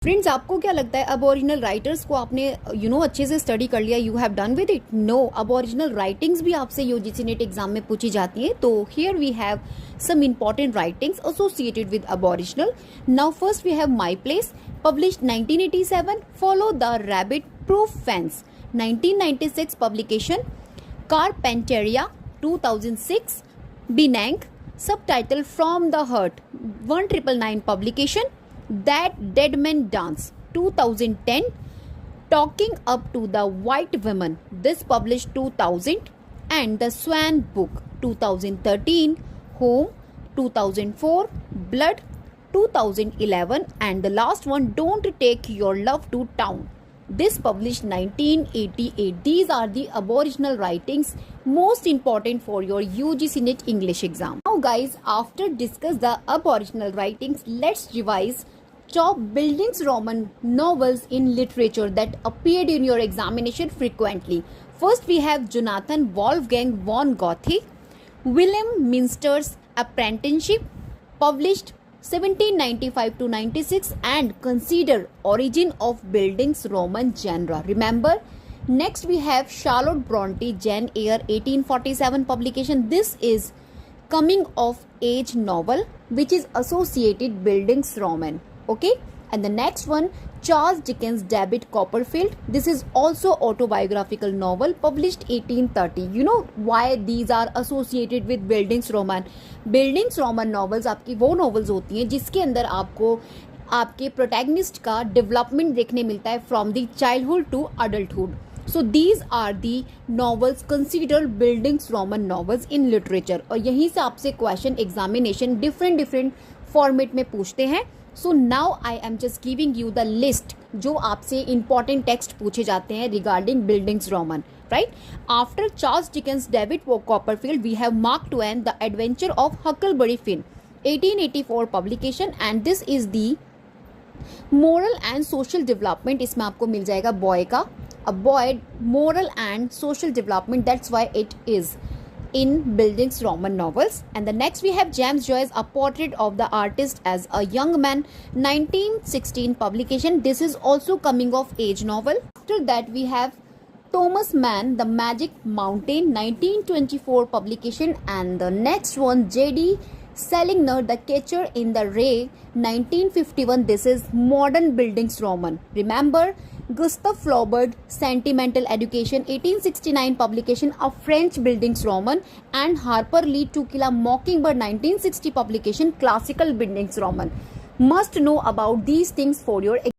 Friends, आपको क्या लगता है अबोरिजिनल राइटर्स को आपने अच्छे से स्टडी कर लिया, you have done with it? No, aboriginal writings भी आपसे यूजीसी नेट एग्जाम में पूछी जाती है. तो here we have some important writings associated with aboriginal. Now first we have my place, published 1987. Follow the rabbit proof fence, 1996 publication. Carpentaria, 2006. Benank, subtitle From the Hurt, 1999 publication. That Dead Man Dance, 2010. Talking Up to the White Women, this published 2000. And The Swan Book, 2013. Home, 2004. Blood, 2011. And the last one, Don't Take Your Love to Town, this published 1988. These are the aboriginal writings most important for your UGC NET English exam. Now guys, after discuss the aboriginal writings, let's revise top Bildungs Roman novels in literature that appeared in your examination frequently. First we have Jonathan Wolfgang von Goethe, William Minster's Apprenticeship, published 1795 to 96, and consider origin of Bildungs Roman genre. Remember, next we have Charlotte Bronte, Jane Eyre, 1847 publication. This is coming of age novel which is associated Bildungs Roman. Okay, and the next one, Charles Dickens' David Copperfield. This is also autobiographical novel, published 1830. You know why these are associated with Bildungs Roman? Bildungs Roman novels आपकी वो novels होती हैं जिसके अंदर आपको आपके protagonist का development देखने मिलता है from the childhood to adulthood. So these are the novels considered Bildungs Roman novels in literature. और यहीं से आपसे क्वेश्चन एग्जामिनेशन डिफरेंट फॉर्मेट में पूछते हैं. So now I am just giving you the list जो आपसे इंपॉर्टेंट टेक्स्ट पूछे जाते हैं regarding Bildungs Roman. Right? After Charles Dickens' David Copperfield, we have Mark Twain, The Adventure of Huckleberry Finn, 1884 publication, and this is the moral and social development. इसमें आपको मिल जाएगा boy का, a boy moral and social development, that's why it is in Bildungs Roman novels. And the next we have James Joyce, A Portrait of the Artist as a Young Man, 1916 publication. This is also coming of age novel. After that we have Thomas Mann, The Magic Mountain, 1924 publication. And the next one, J.D. Salinger, The Catcher in the Rye, 1951. This is modern Bildungs Roman. Remember, Gustave Flaubert, Sentimental Education, 1869 publication, a French Bildungs Roman. And Harper Lee, To Kill a Mockingbird, 1960 publication, classical Bildungs Roman. Must know about these things for your